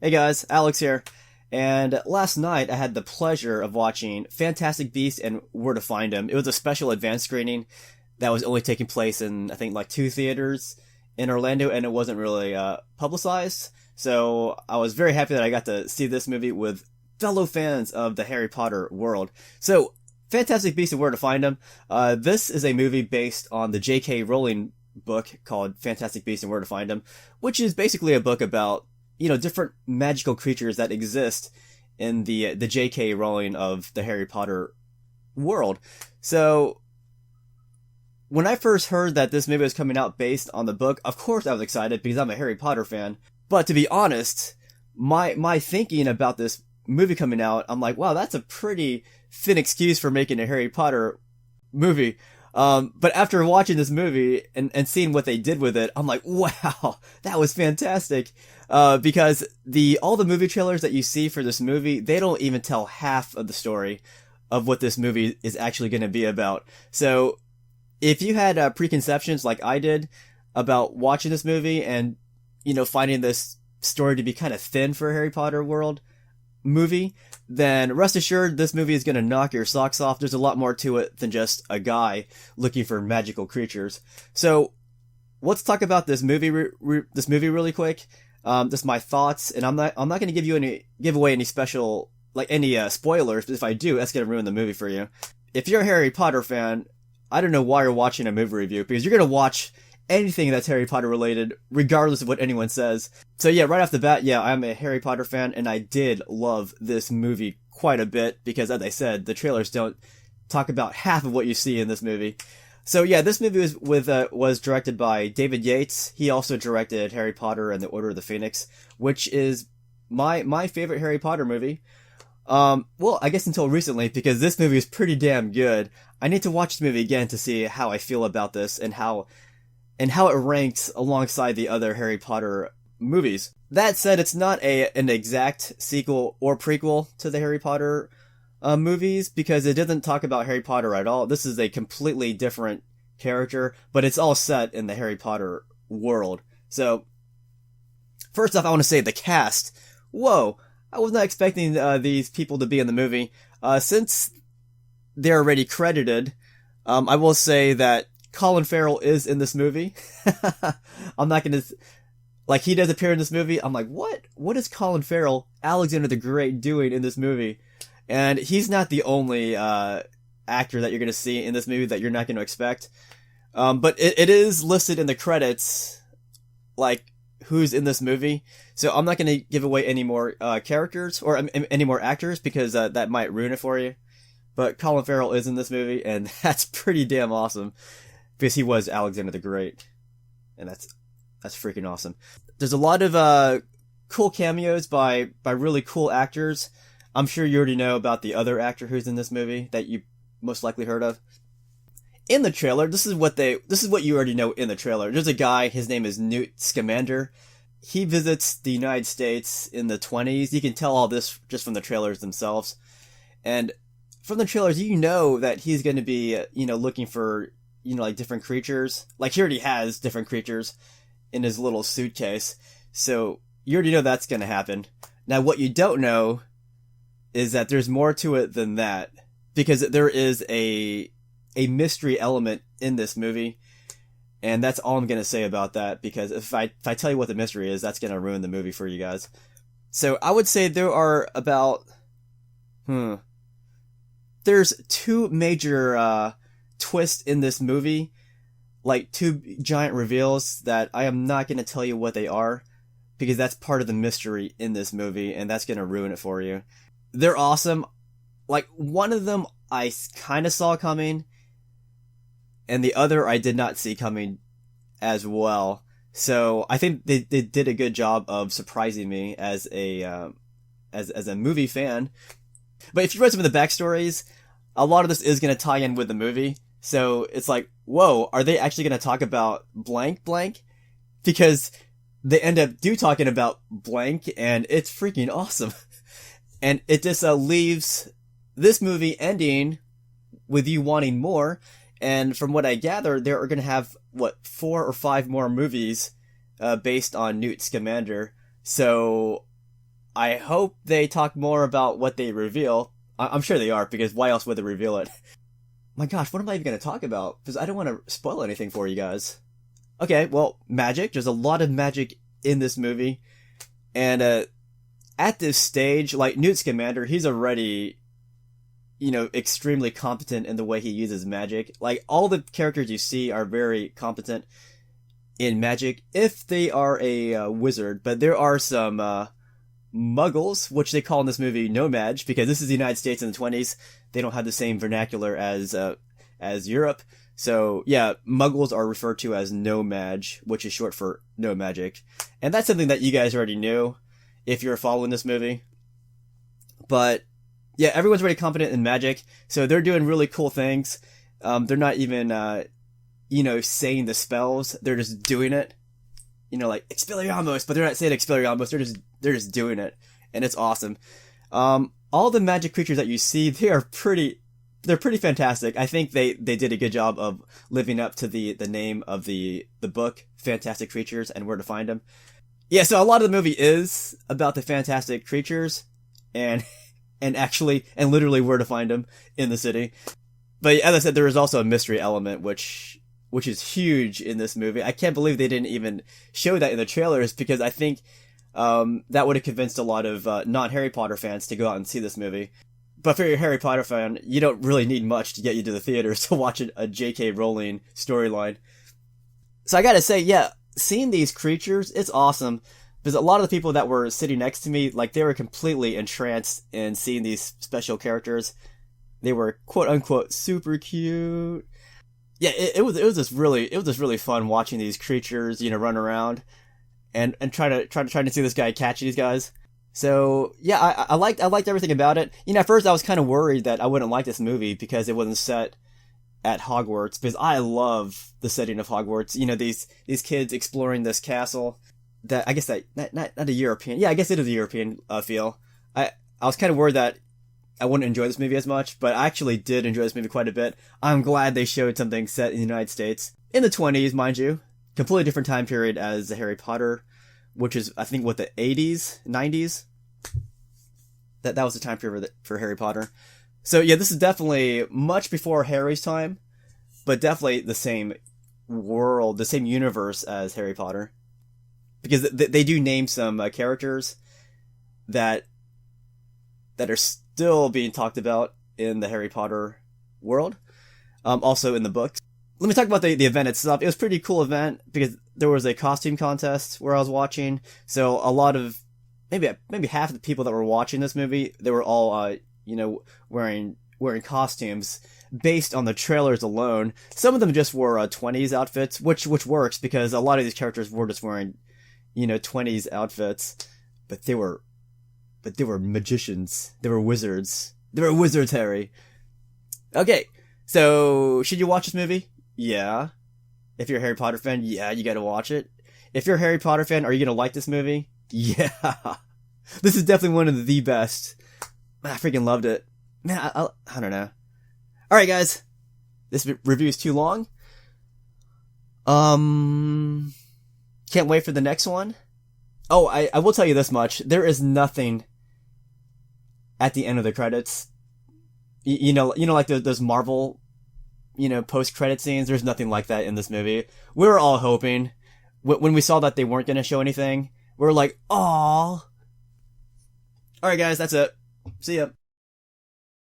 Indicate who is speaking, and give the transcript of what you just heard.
Speaker 1: Hey guys, Alex here. And last night I had the pleasure of watching Fantastic Beasts and Where to Find Him. It was a special advance screening that was only taking place in, I think, like two theaters in Orlando, and it wasn't really publicized. So I was very happy that I got to see this movie with fellow fans of the Harry Potter world. So, Fantastic Beasts and Where to Find Him. This is a movie based on the J.K. Rowling book called Fantastic Beasts and Where to Find Him, which is basically a book about different magical creatures that exist in the J.K. Rowling of the Harry Potter world. So when I first heard that this movie was coming out based on the book, of course I was excited because I'm a Harry Potter fan. But to be honest, my thinking about this movie coming out, I'm like, wow, that's a pretty thin excuse for making a Harry Potter movie. But after watching this movie and seeing what they did with it, I'm like, wow, that was fantastic. Because all the movie trailers that you see for this movie, they don't even tell half of the story of what this movie is actually going to be about. So if you had preconceptions like I did about watching this movie and, finding this story to be kind of thin for a Harry Potter world movie, then rest assured this movie is going to knock your socks off. There's a lot more to it than just a guy looking for magical creatures. So let's talk about this movie really quick. Just my thoughts, and I'm not going to give away any special, like any spoilers, but if I do, that's going to ruin the movie for you. If you're a Harry Potter fan, I don't know why you're watching a movie review, because you're going to watch anything that's Harry Potter related, regardless of what anyone says. So yeah, right off the bat, yeah, I'm a Harry Potter fan, and I did love this movie quite a bit, because as I said, the trailers don't talk about half of what you see in this movie. So yeah, this movie was directed by David Yates. He also directed Harry Potter and the Order of the Phoenix, which is my favorite Harry Potter movie. Well, I guess until recently, because this movie is pretty damn good. I need to watch the movie again to see how I feel about this and how it ranks alongside the other Harry Potter movies. That said, it's not an exact sequel or prequel to the Harry Potter movies, because it doesn't talk about Harry Potter at all. This is a completely different character, but it's all set in the Harry Potter world. So, first off, I want to say the cast. Whoa, I was not expecting these people to be in the movie. Since they're already credited, I will say that Colin Farrell is in this movie. I'm not gonna... Like, he does appear in this movie. I'm like, what? What is Colin Farrell, Alexander the Great, doing in this movie? And he's not the only actor that you're going to see in this movie that you're not going to expect. But it is listed in the credits, like, who's in this movie. So I'm not going to give away any more characters or any more actors, because that might ruin it for you. But Colin Farrell is in this movie, and that's pretty damn awesome, because he was Alexander the Great. And that's freaking awesome. There's a lot of cool cameos by really cool actors. I'm sure you already know about the other actor who's in this movie that you most likely heard of. In the trailer, this is what you already know in the trailer. There's a guy, his name is Newt Scamander. He visits the United States in the 20s. You can tell all this just from the trailers themselves. And from the trailers, you know that he's going to be, looking for, like different creatures. Like, he already has different creatures in his little suitcase. So you already know that's going to happen. Now, what you don't know is that there's more to it than that, because there is a mystery element in this movie, and that's all I'm gonna say about that, because if I tell you what the mystery is, that's gonna ruin the movie for you guys. So I would say there are about there's two major twists in this movie, like two giant reveals that I am not gonna tell you what they are, because that's part of the mystery in this movie, and that's gonna ruin it for you. They're awesome. Like, one of them I kind of saw coming, and the other I did not see coming as well. So I think they did a good job of surprising me as a movie fan. But if you read some of the backstories, a lot of this is going to tie in with the movie. So it's like, whoa, are they actually going to talk about blank blank? Because they end up talking about blank, and it's freaking awesome. And it just leaves this movie ending with you wanting more. And from what I gather, they are going to have, 4 or 5 more movies based on Newt Scamander. So I hope they talk more about what they reveal. I'm sure they are, because why else would they reveal it? My gosh, what am I even going to talk about? Because I don't want to spoil anything for you guys. Okay, well, magic. There's a lot of magic in this movie. And at this stage, like Newt Scamander, he's already, extremely competent in the way he uses magic. Like, all the characters you see are very competent in magic, if they are a wizard. But there are some muggles, which they call in this movie no-mage, because this is the United States in the 20s. They don't have the same vernacular as Europe. So, yeah, muggles are referred to as no-mage, which is short for no magic. And that's something that you guys already knew if you're following this movie. But, yeah, everyone's very competent in magic, so they're doing really cool things. They're not even, saying the spells. They're just doing it. Like, Expelliarmus, but they're not saying Expelliarmus, they're just doing it. And it's awesome. All the magic creatures that you see, they're pretty fantastic. I think they did a good job of living up to the name of the book, Fantastic Creatures and Where to Find Them. Yeah, so a lot of the movie is about the fantastic creatures and literally where to find them in the city. But as I said, there is also a mystery element, which is huge in this movie. I can't believe they didn't even show that in the trailers, because I think that would have convinced a lot of non-Harry Potter fans to go out and see this movie. But for your Harry Potter fan, you don't really need much to get you to the theaters to watch a J.K. Rowling storyline. So I gotta say, yeah, seeing these creatures, it's awesome. Because a lot of the people that were sitting next to me, like, they were completely entranced in seeing these special characters. They were quote unquote super cute. Yeah, it was just really fun watching these creatures, run around and trying to see this guy catch these guys. So yeah, I liked everything about it. At first I was kind of worried that I wouldn't like this movie because it wasn't set at Hogwarts, because I love the setting of Hogwarts. These kids exploring this castle that, I guess, that not a European. Yeah, I guess it is a European feel. I was kind of worried that I wouldn't enjoy this movie as much, but I actually did enjoy this movie quite a bit. I'm glad they showed something set in the United States in the 20s, mind you. Completely different time period as the Harry Potter, which is, I think, what, the 80s, 90s? That was the time period for Harry Potter. So yeah, this is definitely much before Harry's time, but definitely the same world, the same universe as Harry Potter. Because they do name some characters that are still being talked about in the Harry Potter world, also in the books. Let me talk about the event itself. It was a pretty cool event because there was a costume contest where I was watching. So a lot of, maybe half of the people that were watching this movie, they were all, wearing costumes based on the trailers alone. Some of them just wore 20s outfits, which works because a lot of these characters were just wearing, 20s outfits, but they were magicians. They were wizards. They were wizards, Harry. Okay, so should you watch this movie? Yeah. If you're a Harry Potter fan, yeah, you gotta watch it. If you're a Harry Potter fan, are you gonna like this movie? Yeah. This is definitely one of the best. Man, I freaking loved it. Man, I don't know. Alright, guys. This review is too long. Can't wait for the next one. Oh, I will tell you this much. There is nothing at the end of the credits. Like those Marvel, post-credit scenes. There's nothing like that in this movie. We were all hoping. When we saw that they weren't going to show anything, we were like, aww. Alright, guys, that's it. See ya.